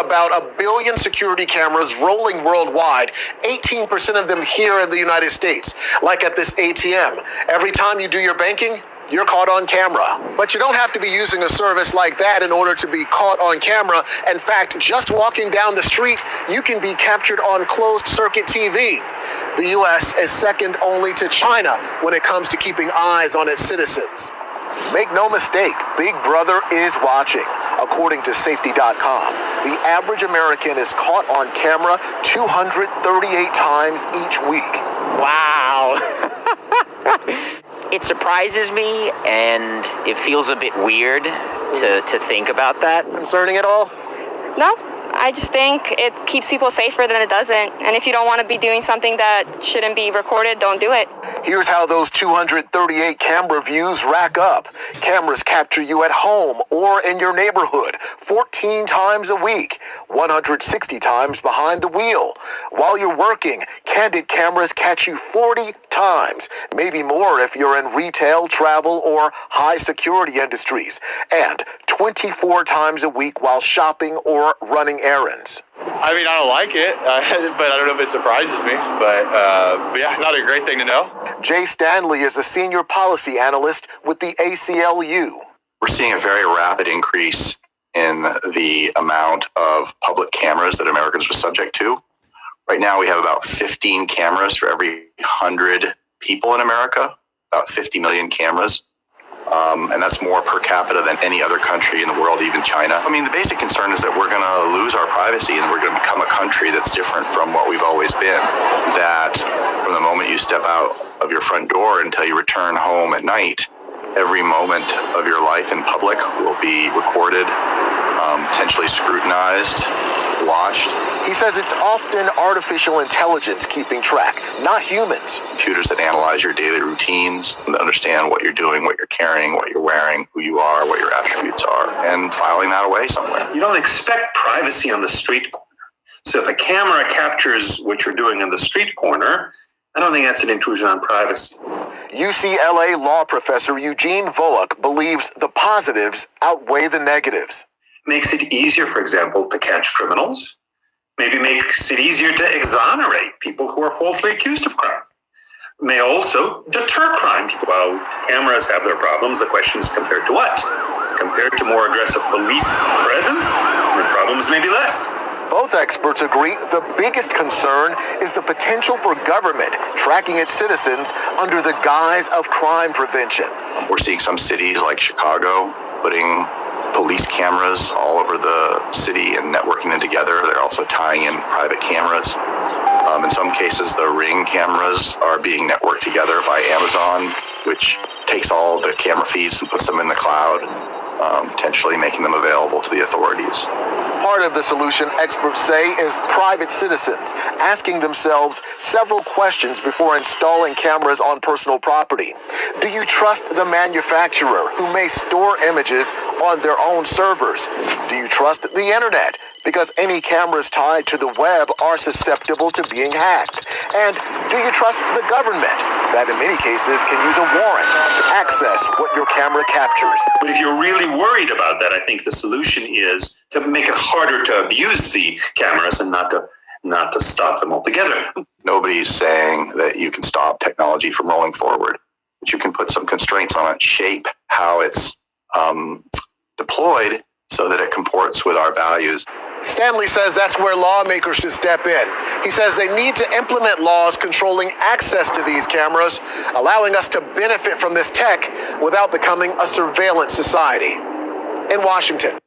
about 1 billion security cameras rolling worldwide, 18% of them here in the United States. Like at this ATM, every time you do your banking, you're caught on camera. But you don't have to be using a service like that in order to be caught on camera. In fact, just walking down the street, you can be captured on closed circuit TV. The U.S. is second only to China when it comes to keeping eyes on its citizens. Make no mistake, Big Brother is watching. According to Safety.com, the average American is caught on camera 238 times each week. Wow. It surprises me, and it feels a bit weird to think about that. Concerning at all? No, I just think it keeps people safer than it doesn't. And if you don't want to be doing something that shouldn't be recorded, don't do it. Here's how those 238 camera views rack up. Cameras capture you at home or in your neighborhood 14 times a week, 160 times behind the wheel. While you're working, candid cameras catch you 40 times, maybe more if you're in retail, travel, or high security industries, and 24 times a week while shopping or running errands. I mean, I don't like it, but I don't know if it surprises me. But yeah, not a great thing to know. Jay Stanley is a senior policy analyst with the ACLU. We're seeing a very rapid increase in the amount of public cameras that Americans are subject to. Right now, we have about 15 cameras for every 100 people in America, about 50 million cameras. And that's more per capita than any other country in the world, even China. I mean, the basic concern is that we're going to lose our privacy and we're going to become a country that's different from what we've always been. That from the moment you step out of your front door until you return home at night, every moment of your life in public will be recorded, potentially scrutinized, watched. He says it's often artificial intelligence keeping track, not humans. Computers that analyze your daily routines, and understand what you're doing, what you're carrying, what you're wearing, who you are, what your attributes are, and filing that away somewhere. You don't expect privacy on the street corner. So if a camera captures what you're doing on the street corner, I don't think that's an intrusion on privacy. UCLA law professor Eugene Volokh believes the positives outweigh the negatives. Makes it easier, for example, to catch criminals. Maybe makes it easier to exonerate people who are falsely accused of crime. May also deter crime. While cameras have their problems, the question is compared to what? Compared to more aggressive police presence, the problems may be less. Both experts agree the biggest concern is the potential for government tracking its citizens under the guise of crime prevention. We're seeing some cities like Chicago putting police cameras all over the city and networking them together. They're also tying in private cameras. In some cases, the Ring cameras are being networked together by Amazon, which takes all the camera feeds and puts them in the cloud, potentially making them available to the authorities. Part of the solution, experts say, is private citizens asking themselves several questions before installing cameras on personal property. Do you trust the manufacturer who may store images on their own servers? Do you trust the internet? Because any cameras tied to the web are susceptible to being hacked. And do you trust the government that in many cases can use a warrant to access what your camera captures? But if you're really worried about that, I think the solution is to make it harder to abuse the cameras and not to stop them altogether. Nobody's saying that you can stop technology from rolling forward, but you can put some constraints on it, shape how it's deployed so that it comports with our values. Stanley says that's where lawmakers should step in. He says they need to implement laws controlling access to these cameras, allowing us to benefit from this tech without becoming a surveillance society. In Washington.